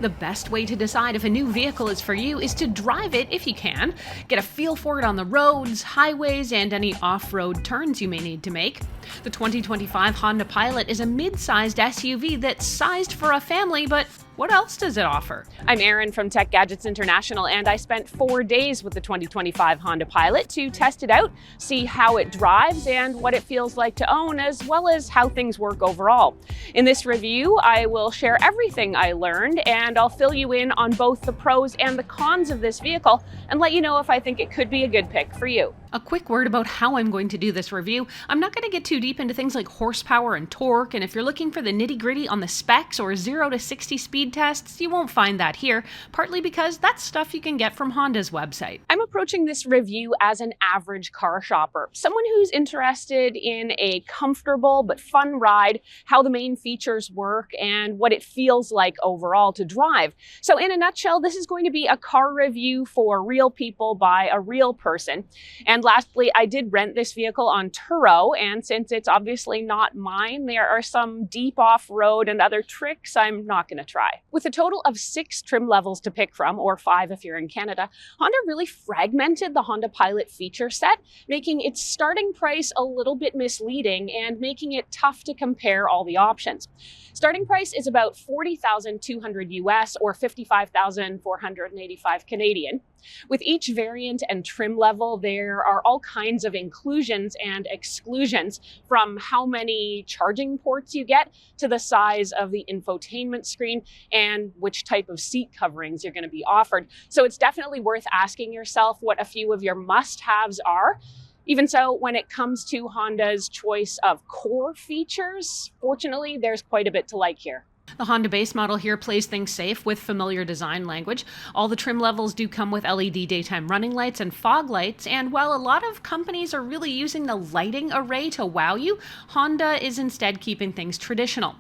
The best way to decide if a new vehicle is for you is to drive it if you can, get a feel for it on the roads, highways, and any off-road turns you may need to make. The 2025 Honda Pilot is a mid-sized SUV that's sized for a family, but what else does it offer? I'm Erin from Tech Gadgets International, and I spent 4 days with the 2025 Honda Pilot to test it out, see how it drives and what it feels like to own, as well as how things work overall. In this review, I will share everything I learned, and I'll fill you in on both the pros and the cons of this vehicle and let you know if I think it could be a good pick for you. A quick word about how I'm going to do this review. I'm not going to get too deep into things like horsepower and torque, and if you're looking for the nitty-gritty on the specs or 0 to 60 speed tests, you won't find that here, partly because that's stuff you can get from Honda's website. I'm approaching this review as an average car shopper, someone who's interested in a comfortable but fun ride, how the main features work, and what it feels like overall to drive. So in a nutshell, this is going to be a car review for real people by a real person. And lastly, I did rent this vehicle on Turo, and since it's obviously not mine, there are some deep off-road and other tricks I'm not going to try. With a total of 6 trim levels to pick from, or 5 if you're in Canada, Honda really fragmented the Honda Pilot feature set, making its starting price a little bit misleading and making it tough to compare all the options. Starting price is about $40,200 US or 55,485 Canadian. With each variant and trim level, there are all kinds of inclusions and exclusions, from how many charging ports you get to the size of the infotainment screen and which type of seat coverings you're going to be offered. So it's definitely worth asking yourself what a few of your must-haves are. Even so, when it comes to Honda's choice of core features, fortunately, there's quite a bit to like here. The Honda base model here plays things safe with familiar design language. All the trim levels do come with LED daytime running lights and fog lights, and while a lot of companies are really using the lighting array to wow you, Honda is instead keeping things traditional.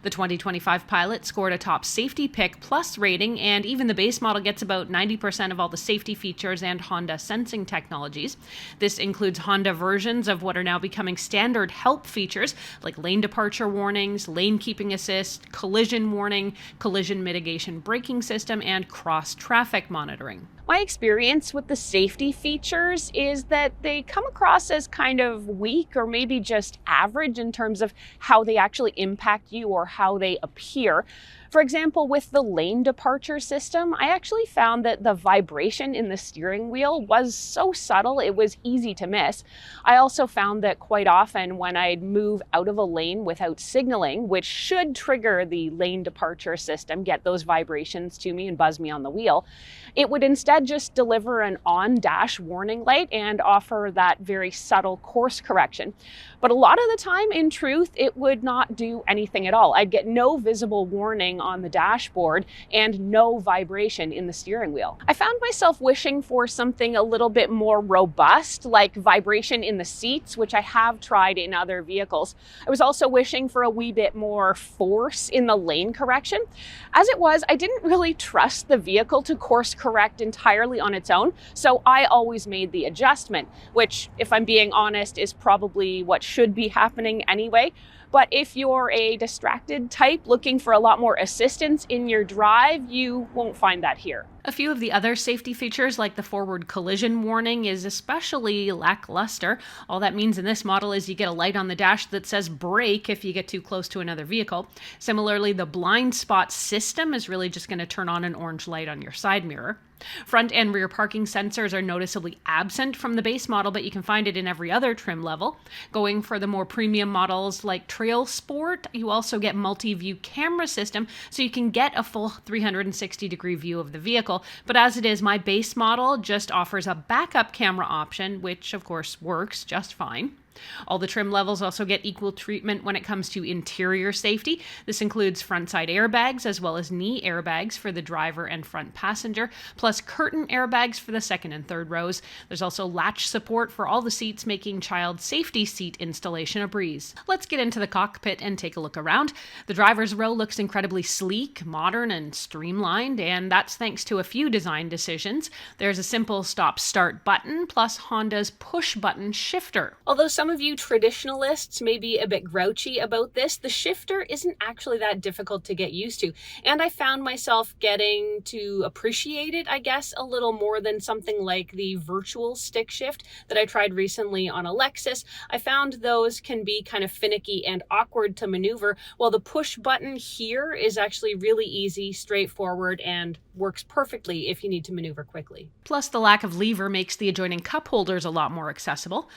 The 2025 Pilot scored a top safety pick plus rating, and even the base model gets about 90% of all the safety features and Honda sensing technologies. This includes Honda versions of what are now becoming standard help features like lane departure warnings, lane keeping assist, collision warning, collision mitigation braking system, and cross traffic monitoring. My experience with the safety features is that they come across as kind of weak or maybe just average in terms of how they actually impact you or how they appear. For example, with the lane departure system, I actually found that the vibration in the steering wheel was so subtle it was easy to miss. I also found that quite often when I'd move out of a lane without signaling, which should trigger the lane departure system, get those vibrations to me and buzz me on the wheel, it would instead just deliver an on-dash warning light and offer that very subtle course correction. But a lot of the time, in truth, it would not do anything at all. I'd get no visible warning on the dashboard and no vibration in the steering wheel. I found myself wishing for something a little bit more robust, like vibration in the seats, which I have tried in other vehicles. I was also wishing for a wee bit more force in the lane correction. As it was, I didn't really trust the vehicle to course correct entirely on its own, so I always made the adjustment, which, if I'm being honest, is probably what should be happening anyway. But if you're a distracted type looking for a lot more assistance in your drive, you won't find that here. A few of the other safety features, like the forward collision warning, is especially lackluster. All that means in this model is you get a light on the dash that says brake if you get too close to another vehicle. Similarly, the blind spot system is really just going to turn on an orange light on your side mirror. Front and rear parking sensors are noticeably absent from the base model, but you can find it in every other trim level. Going for the more premium models like Trail Sport, you also get multi-view camera system, so you can get a full 360-degree view of the vehicle. But as it is, my base model just offers a backup camera option, which of course works just fine. All the trim levels also get equal treatment when it comes to interior safety. This includes front side airbags as well as knee airbags for the driver and front passenger, plus curtain airbags for the second and third rows. There's also latch support for all the seats, making child safety seat installation a breeze. Let's get into the cockpit and take a look around. The driver's row looks incredibly sleek, modern, and streamlined, and that's thanks to a few design decisions. There's a simple stop-start button, plus Honda's push-button shifter. Although some Some of you traditionalists may be a bit grouchy about this. The shifter isn't actually that difficult to get used to, and I found myself getting to appreciate it, I guess, a little more than something like the virtual stick shift that I tried recently on a Lexus. I found those can be kind of finicky and awkward to maneuver, while the push button here is actually really easy, straightforward, and works perfectly if you need to maneuver quickly. Plus, the lack of lever makes the adjoining cup holders a lot more accessible.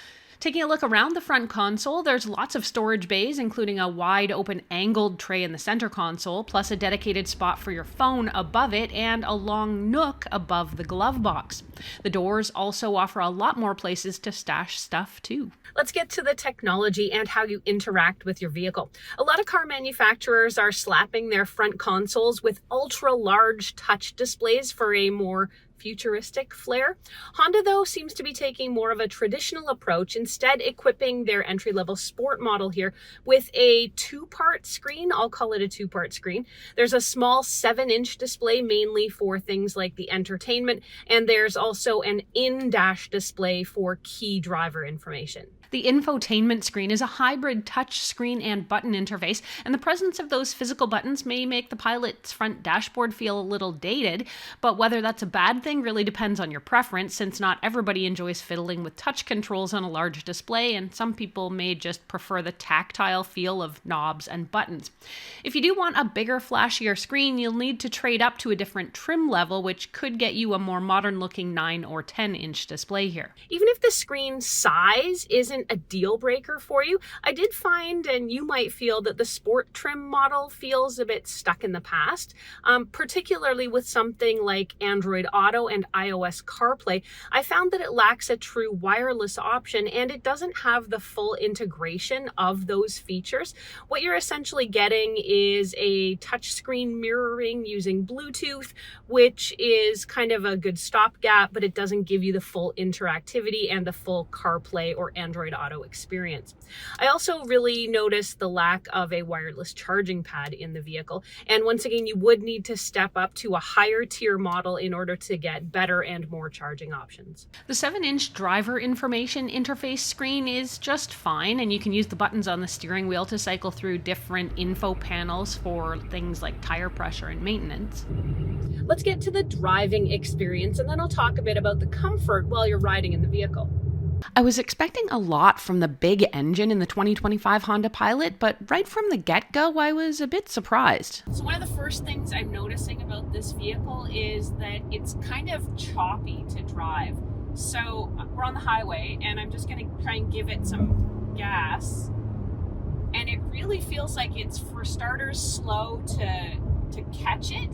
Taking a look around the front console, there's lots of storage bays, including a wide open angled tray in the center console, plus a dedicated spot for your phone above it, and a long nook above the glove box. The doors also offer a lot more places to stash stuff too. Let's get to the technology and how you interact with your vehicle. A lot of car manufacturers are slapping their front consoles with ultra-large touch displays for a more futuristic flair. Honda, though, seems to be taking more of a traditional approach, instead equipping their entry-level sport model here with a two-part screen. I'll call it a two-part screen. There's a small 7-inch display mainly for things like the entertainment, and there's also an in-dash display for key driver information. The infotainment screen is a hybrid touch screen and button interface, and the presence of those physical buttons may make the Pilot's front dashboard feel a little dated, but whether that's a bad thing really depends on your preference, since not everybody enjoys fiddling with touch controls on a large display, and some people may just prefer the tactile feel of knobs and buttons. If you do want a bigger, flashier screen, you'll need to trade up to a different trim level, which could get you a more modern-looking 9 or 10-inch display here. Even if the screen size isn't a deal breaker for you, I did find, and you might feel, that the sport trim model feels a bit stuck in the past, particularly with something like Android Auto and iOS CarPlay. I found that it lacks a true wireless option, and it doesn't have the full integration of those features. What you're essentially getting is a touchscreen mirroring using Bluetooth, which is kind of a good stopgap, but it doesn't give you the full interactivity and the full CarPlay or Android Auto experience. I also really noticed the lack of a wireless charging pad in the vehicle, and once again, you would need to step up to a higher tier model in order to get better and more charging options. The 7-inch driver information interface screen is just fine, and you can use the buttons on the steering wheel to cycle through different info panels for things like tire pressure and maintenance. Let's get to the driving experience, and then I'll talk a bit about the comfort while you're riding in the vehicle. I was expecting a lot from the big engine in the 2025 Honda Pilot, but right from the get-go, I was a bit surprised. So one of the first things I'm noticing about this vehicle is that it's kind of choppy to drive. So we're on the highway, and I'm just going to try and give it some gas, and it really feels like it's, for starters, slow to catch it.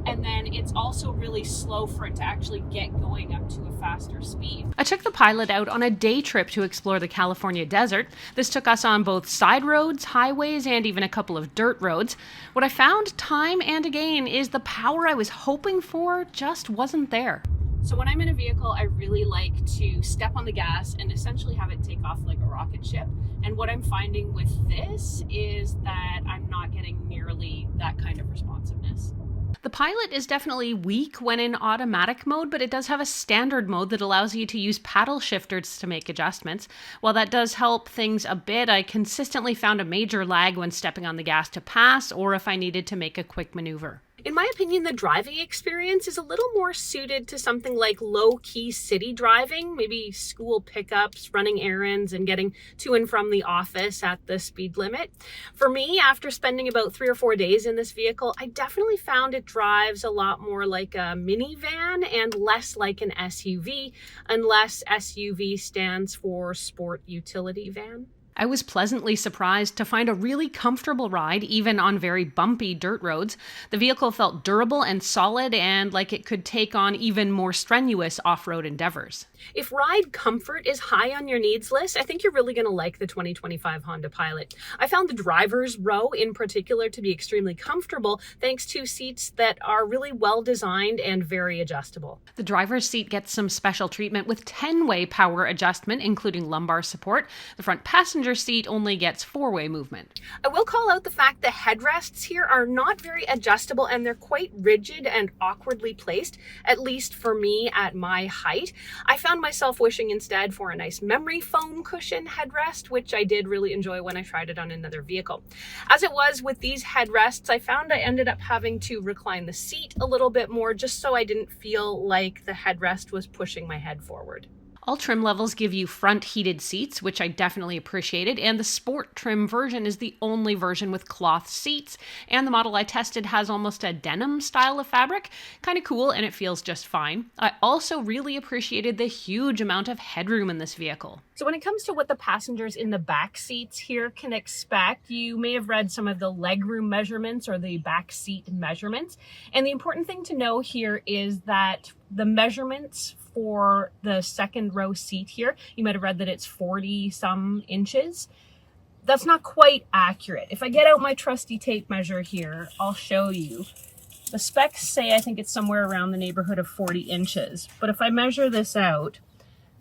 And then it's also really slow for it to actually get going up to a faster speed. I took the Pilot out on a day trip to explore the California desert. This took us on both side roads, highways, and even a couple of dirt roads. What I found time and again is the power I was hoping for just wasn't there. So when I'm in a vehicle, I really like to step on the gas and essentially have it take off like a rocket ship. And what I'm finding with this is that I'm not getting nearly that kind of responsiveness. The Pilot is definitely weak when in automatic mode, but it does have a standard mode that allows you to use paddle shifters to make adjustments. While that does help things a bit, I consistently found a major lag when stepping on the gas to pass or if I needed to make a quick maneuver. In my opinion, the driving experience is a little more suited to something like low-key city driving, maybe school pickups, running errands, and getting to and from the office at the speed limit. For me, after spending about 3 or 4 days in this vehicle, I definitely found it drives a lot more like a minivan and less like an SUV, unless SUV stands for sport utility van. I was pleasantly surprised to find a really comfortable ride, even on very bumpy dirt roads. The vehicle felt durable and solid, and like it could take on even more strenuous off-road endeavors. If ride comfort is high on your needs list, I think you're really going to like the 2025 Honda Pilot. I found the driver's row in particular to be extremely comfortable, thanks to seats that are really well designed and very adjustable. The driver's seat gets some special treatment with 10-way power adjustment, including lumbar support. The front passenger passenger seat only gets four-way movement. I will call out the fact the headrests here are not very adjustable and they're quite rigid and awkwardly placed, at least for me at my height. I found myself wishing instead for a nice memory foam cushion headrest, which I did really enjoy when I tried it on another vehicle. As it was with these headrests, I found I ended up having to recline the seat a little bit more just so I didn't feel like the headrest was pushing my head forward. All trim levels give you front heated seats, which I definitely appreciated, and the sport trim version is the only version with cloth seats, and the model I tested has almost a denim style of fabric. Kind of cool, and it feels just fine. I also really appreciated the huge amount of headroom in this vehicle. So when it comes to what the passengers in the back seats here can expect, you may have read some of the legroom measurements or the back seat measurements. And the important thing to know here is that the measurements for the second row seat here, you might have read that it's 40 some inches. That's not quite accurate. If I get out my trusty tape measure here, I'll show you. The specs say I think it's somewhere around the neighborhood of 40 inches. But if I measure this out,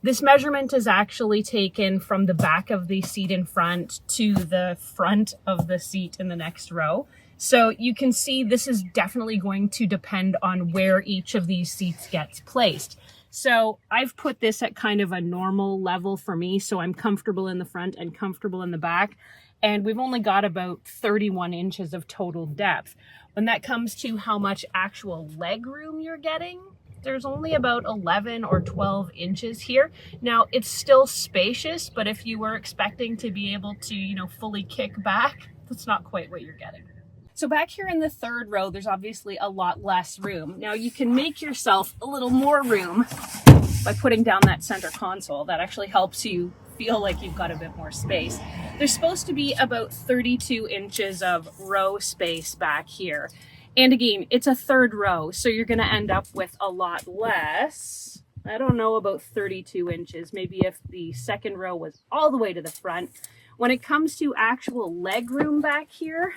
this measurement is actually taken from the back of the seat in front to the front of the seat in the next row. So you can see this is definitely going to depend on where each of these seats gets placed. So I've put this at kind of a normal level for me, so I'm comfortable in the front and comfortable in the back. And we've only got about 31 inches of total depth. When that comes to how much actual leg room you're getting, there's only about 11 or 12 inches here. Now, it's still spacious, but if you were expecting to be able to, fully kick back, that's not quite what you're getting. So back here in the third row, there's obviously a lot less room. Now you can make yourself a little more room by putting down that center console. That actually helps you feel like you've got a bit more space. There's supposed to be about 32 inches of row space back here. And again, it's a third row, so you're gonna end up with a lot less. I don't know about 32 inches, maybe if the second row was all the way to the front. When it comes to actual leg room back here,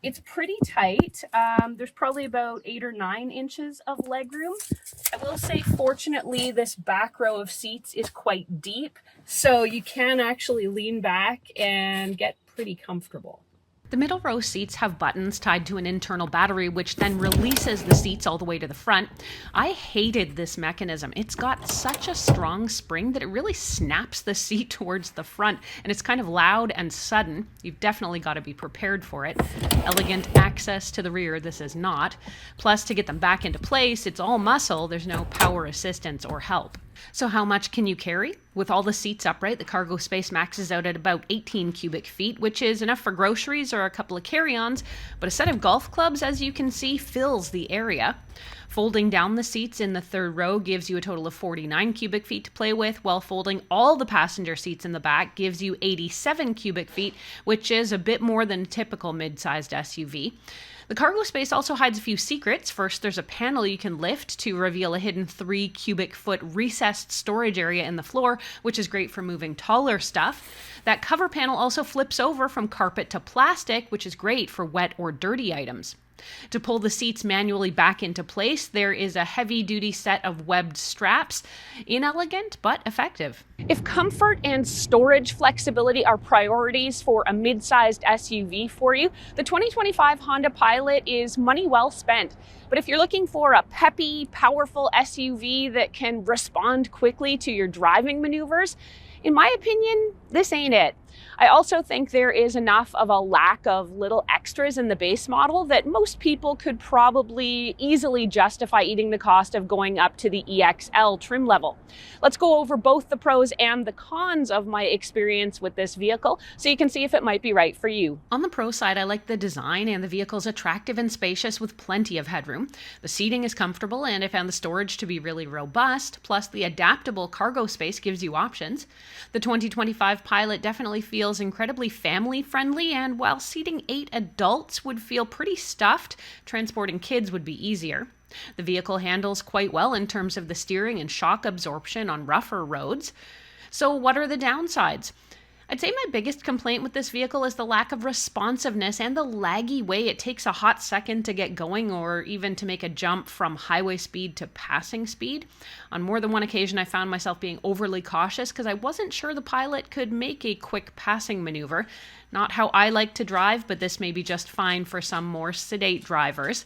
it's pretty tight. There's probably about 8 or 9 inches of leg room. I will say, fortunately, this back row of seats is quite deep, so you can actually lean back and get pretty comfortable. The middle row seats have buttons tied to an internal battery, which then releases the seats all the way to the front. I hated this mechanism. It's got such a strong spring that it really snaps the seat towards the front, and it's kind of loud and sudden. You've definitely got to be prepared for it. Elegant access to the rear, this is not. Plus, to get them back into place, it's all muscle. There's no power assistance or help. So how much can you carry? With all the seats upright, the cargo space maxes out at about 18 cubic feet, which is enough for groceries or a couple of carry-ons, but a set of golf clubs, as you can see, fills the area. Folding down the seats in the third row gives you a total of 49 cubic feet to play with, while folding all the passenger seats in the back gives you 87 cubic feet, which is a bit more than a typical mid-sized SUV. The cargo space also hides a few secrets. First, there's a panel you can lift to reveal a hidden 3 cubic foot recessed storage area in the floor, which is great for moving taller stuff. That cover panel also flips over from carpet to plastic, which is great for wet or dirty items. To pull the seats manually back into place, there is a heavy-duty set of webbed straps. Inelegant, but effective. If comfort and storage flexibility are priorities for a mid-sized SUV for you, the 2025 Honda Pilot is money well spent. But if you're looking for a peppy, powerful SUV that can respond quickly to your driving maneuvers, in my opinion, this ain't it. I also think there is enough of a lack of little extras in the base model that most people could probably easily justify eating the cost of going up to the EXL trim level. Let's go over both the pros and the cons of my experience with this vehicle so you can see if it might be right for you. On the pro side, I like the design, and the vehicle's attractive and spacious with plenty of headroom. The seating is comfortable, and I found the storage to be really robust, plus the adaptable cargo space gives you options. The 2025 Pilot definitely feels incredibly family-friendly, and while seating 8 adults would feel pretty stuffed, transporting kids would be easier. The vehicle handles quite well in terms of the steering and shock absorption on rougher roads. So what are the downsides? I'd say my biggest complaint with this vehicle is the lack of responsiveness and the laggy way it takes a hot second to get going or even to make a jump from highway speed to passing speed. On more than one occasion, I found myself being overly cautious because I wasn't sure the pilot could make a quick passing maneuver. Not how I like to drive, but this may be just fine for some more sedate drivers.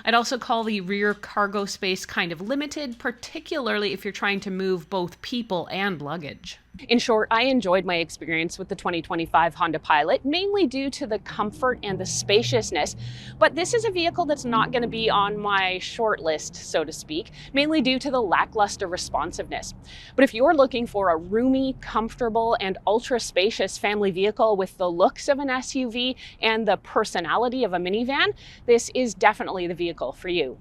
I'd also call the rear cargo space kind of limited, particularly if you're trying to move both people and luggage. In short, I enjoyed my experience with the 2025 Honda Pilot, mainly due to the comfort and the spaciousness. But this is a vehicle that's not going to be on my short list, so to speak, mainly due to the lackluster responsiveness. But if you're looking for a roomy, comfortable, and ultra spacious family vehicle with the looks of an SUV and the personality of a minivan, this is definitely the vehicle for you.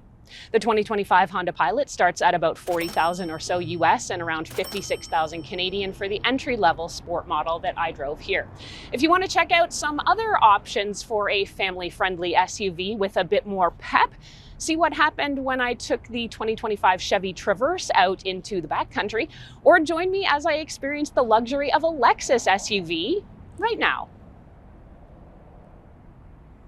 The 2025 Honda Pilot starts at about $40,000 or so US and around $56,000 Canadian for the entry-level sport model that I drove here. If you want to check out some other options for a family-friendly SUV with a bit more pep, see what happened when I took the 2025 Chevy Traverse out into the backcountry, or join me as I experience the luxury of a Lexus SUV right now.